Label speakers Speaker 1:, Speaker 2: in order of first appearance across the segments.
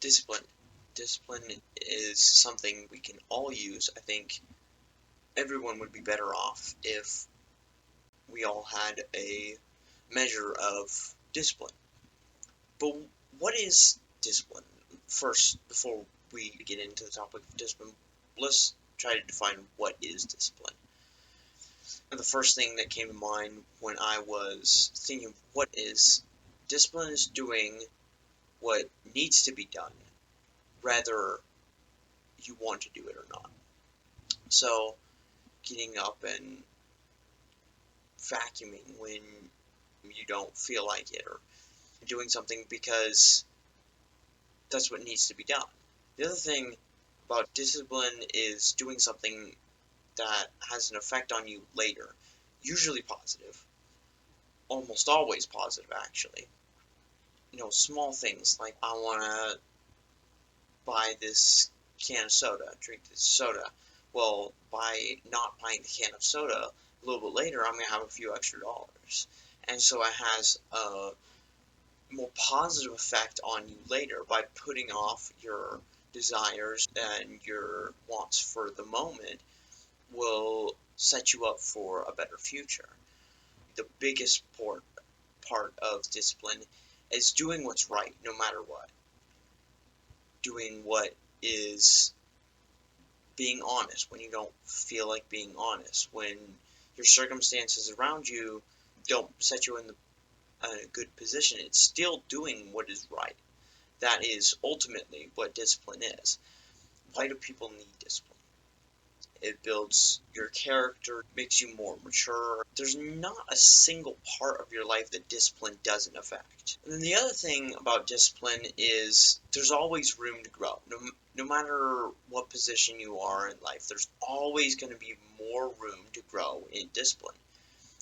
Speaker 1: Discipline. Discipline is something we can all use. I think everyone would be better off if we all had a measure of discipline. But what is discipline? First, before we get into the topic of discipline, let's try to define what is discipline. And the first thing that came to mind when I was thinking, what is discipline, is doing what needs to be done, rather you want to do it or not. So, getting up and vacuuming when you don't feel like it, or doing something because that's what needs to be done. The other thing about discipline is doing something that has an effect on you later, usually positive, almost always positive actually. Small things like I want to buy this can of soda, drink this soda. Well, by not buying the can of soda, a little bit later, I'm going to have a few extra dollars. And so it has a more positive effect on you later by putting off your desires and your wants for the moment will set you up for a better future. The biggest part of discipline is doing what's right no matter what. Doing what is being honest when you don't feel like being honest, when your circumstances around you don't set you in a good position. It's still doing what is right. That is ultimately what discipline is. Why do people need discipline? It builds your character, makes you more mature. There's not a single part of your life that discipline doesn't affect. And then the other thing about discipline is there's always room to grow. No matter what position you are in life, there's always going to be more room to grow in discipline.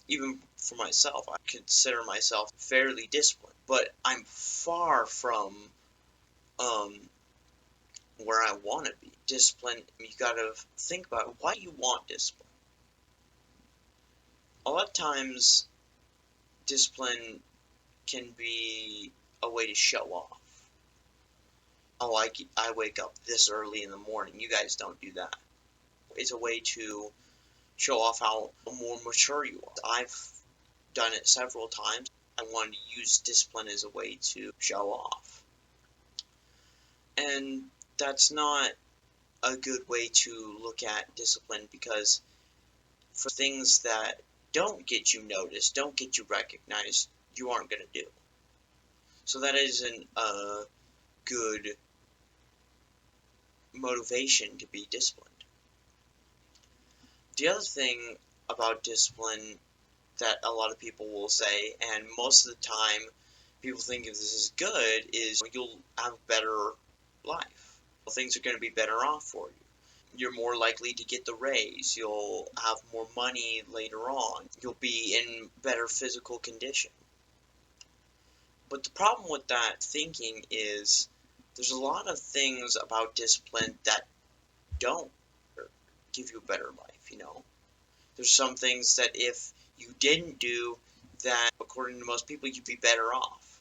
Speaker 1: Even for myself, I consider myself fairly disciplined, but I'm far from where I want to be. Discipline, you gotta think about why you want discipline. A lot of times, discipline can be a way to show off. Oh, I wake up this early in the morning. You guys don't do that. It's a way to show off how more mature you are. I've done it several times. I wanted to use discipline as a way to show off. And that's not a good way to look at discipline, because for things that don't get you noticed, don't get you recognized, you aren't going to do. So that isn't a good motivation to be disciplined. The other thing about discipline that a lot of people will say, and most of the time people think if this is good, is you'll have a better life. Things are going to be better off for you. You're more likely to get the raise. You'll have more money later on. You'll be in better physical condition. But the problem with that thinking is there's a lot of things about discipline that don't give you a better life. There's some things that if you didn't do, that according to most people, you'd be better off.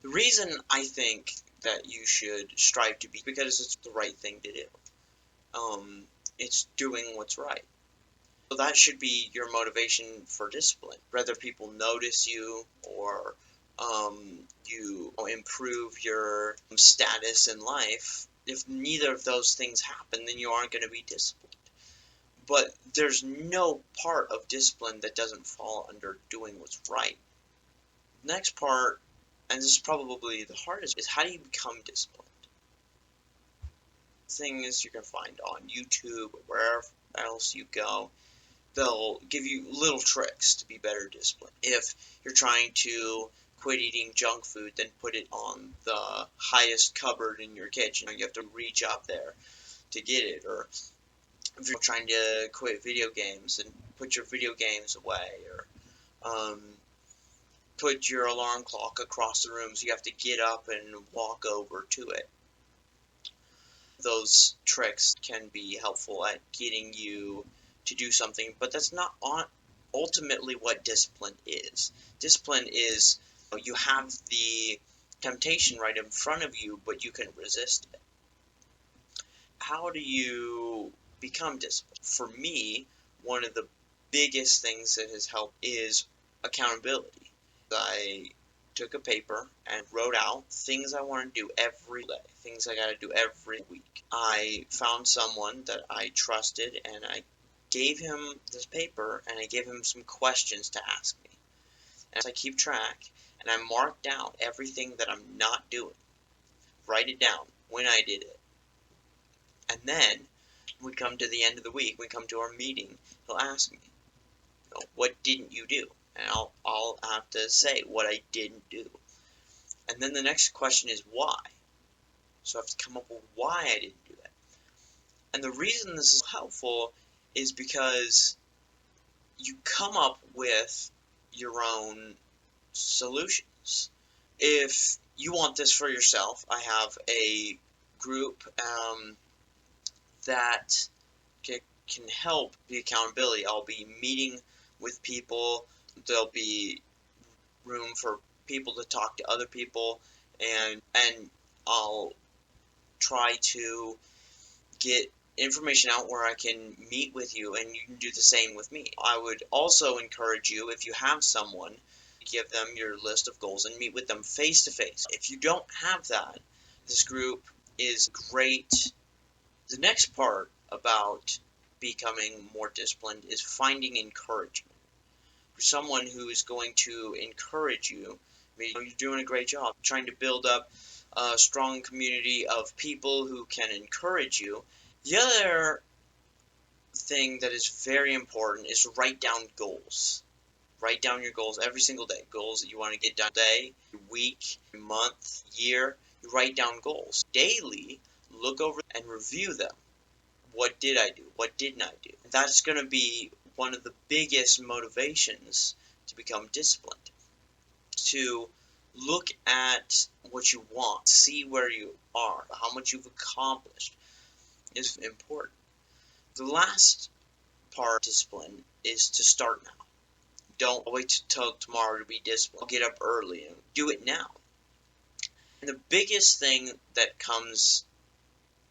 Speaker 1: The reason I think that you should strive to be, because it's the right thing to do. It's doing what's right. So that should be your motivation for discipline. Whether people notice you or you improve your status in life, if neither of those things happen, then you aren't going to be disciplined. But there's no part of discipline that doesn't fall under doing what's right. Next part, and this is probably the hardest, is how do you become disciplined? Things you can find on YouTube or wherever else you go, they'll give you little tricks to be better disciplined. If you're trying to quit eating junk food, then put it on the highest cupboard in your kitchen. You have to reach up there to get it. Or if you're trying to quit video games, and put your video games away. Or put your alarm clock across the room so you have to get up and walk over to it. Those tricks can be helpful at getting you to do something, but that's not ultimately what discipline is. Discipline is you have the temptation right in front of you, but you can resist it. How do you become disciplined? For me, one of the biggest things that has helped is accountability. I took a paper and wrote out things I want to do every day, things I got to do every week. I found someone that I trusted and I gave him this paper and I gave him some questions to ask me. And I keep track and I mark down everything that I'm not doing. Write it down when I did it. And then we come to the end of the week, we come to our meeting, he'll ask me, what didn't you do? And I'll have to say what I didn't do. And then the next question is why. So I have to come up with why I didn't do that. And the reason this is helpful is because you come up with your own solutions. If you want this for yourself, I have a group that can help the accountability. I'll be meeting with people. There'll be room for people to talk to other people, and I'll try to get information out where I can meet with you and you can do the same with me. I would also encourage you, if you have someone, give them your list of goals and meet with them face to face. If you don't have that, this group is great. The next part about becoming more disciplined is finding encouragement. For someone who is going to encourage you, you're doing a great job trying to build up a strong community of people who can encourage you. The other thing that is very important is to write down goals. Write down your goals every single day. Goals that you want to get done today, week, month, year. You write down goals. Daily, look over and review them. What did I do? What didn't I do? That's going to be one of the biggest motivations to become disciplined. To look at what you want, see where you are, how much you've accomplished is important. The last part of discipline is to start now. Don't wait till tomorrow to be disciplined. Get up early and do it now. And the biggest thing that comes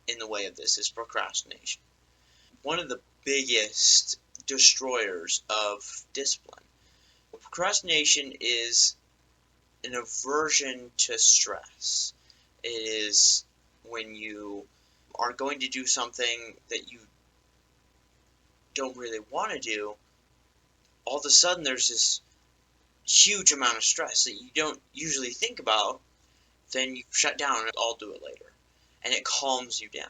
Speaker 1: in the way of this is procrastination. One of the biggest destroyers of discipline. Procrastination is an aversion to stress. It is when you are going to do something that you don't really want to do, all of a sudden there's this huge amount of stress that you don't usually think about, then you shut down and I'll do it later. And it calms you down.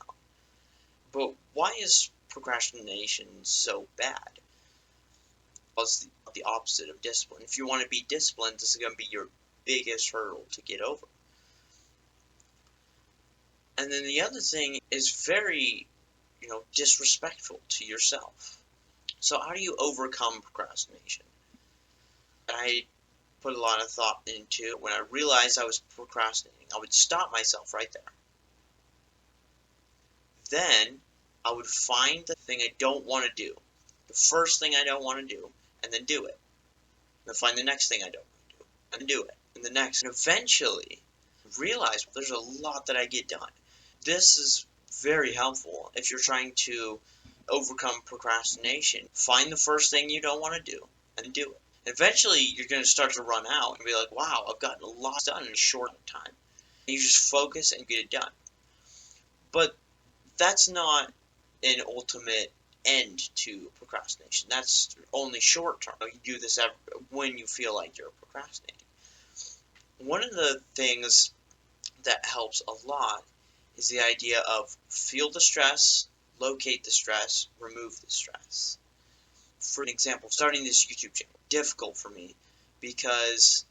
Speaker 1: But why is procrastination so bad? Well, it's the opposite of discipline. If you want to be disciplined, this is going to be your biggest hurdle to get over. And then the other thing is very, disrespectful to yourself. So how do you overcome procrastination? I put a lot of thought into it. When I realized I was procrastinating, I would stop myself right there. Then I would find the thing I don't want to do, the first thing I don't want to do, and then do it. And then find the next thing I don't want to do, and do it. And the next. And eventually realize there's a lot that I get done. This is very helpful if you're trying to overcome procrastination. Find the first thing you don't want to do and do it. Eventually, you're going to start to run out and be like, wow, I've gotten a lot done in a short time. And you just focus and get it done. But that's not an ultimate end to procrastination. That's only short term. You do this when you feel like you're procrastinating. One of the things that helps a lot is the idea of feel the stress, locate the stress, remove the stress. For an example, starting this YouTube channel, difficult for me because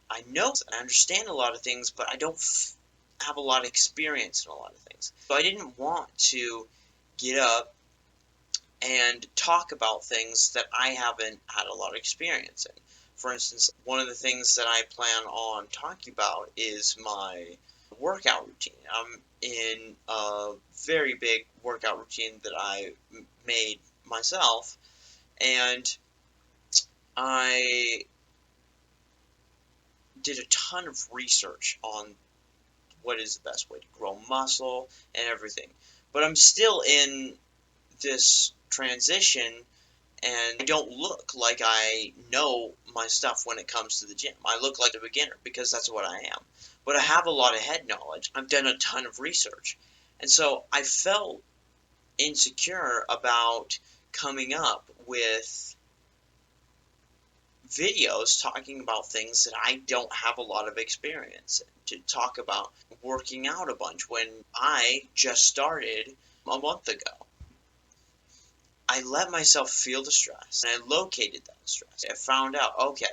Speaker 1: I know and I understand a lot of things, but I don't have a lot of experience in a lot of things. So I didn't want to get up and talk about things that I haven't had a lot of experience in. For instance, one of the things that I plan on talking about is my workout routine. I'm in a very big workout routine that I made myself, and I did a ton of research on what is the best way to grow muscle and everything. But I'm still in this transition, and I don't look like I know my stuff when it comes to the gym. I look like a beginner because that's what I am. But I have a lot of head knowledge. I've done a ton of research. And so I felt insecure about coming up with videos talking about things that I don't have a lot of experience in, to talk about working out a bunch when I just started a month ago. I let myself feel the stress and I located that stress. I found out, okay,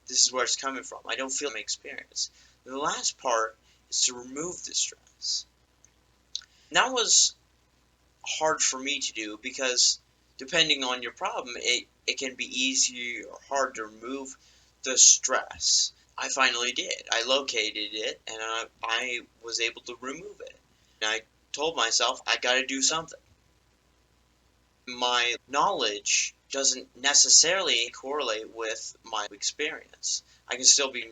Speaker 1: this is where it's coming from. I don't feel my experience. The last part is to remove the stress. And that was hard for me to do because depending on your problem, it can be easy or hard to remove the stress. I finally did. I located it and I was able to remove it. And I told myself I got to do something. My knowledge doesn't necessarily correlate with my experience. I can still be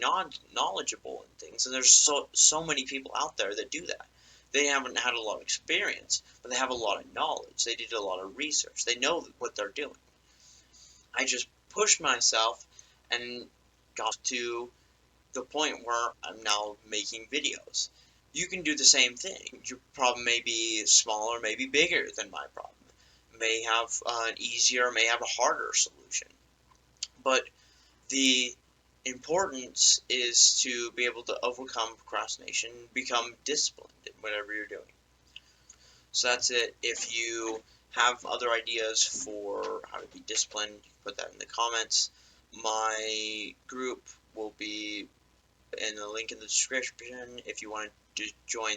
Speaker 1: knowledgeable in things, and there's so many people out there that do that. They haven't had a lot of experience, but they have a lot of knowledge. They did a lot of research. They know what they're doing. I just pushed myself and got to the point where I'm now making videos. You can do the same thing. Your problem may be smaller, maybe bigger than my problem. May have an easier, may have a harder solution. But the importance is to be able to overcome procrastination, become disciplined in whatever you're doing. So that's it. If you have other ideas for how to be disciplined, you can put that in the comments. My group will be in the link in the description if you want to join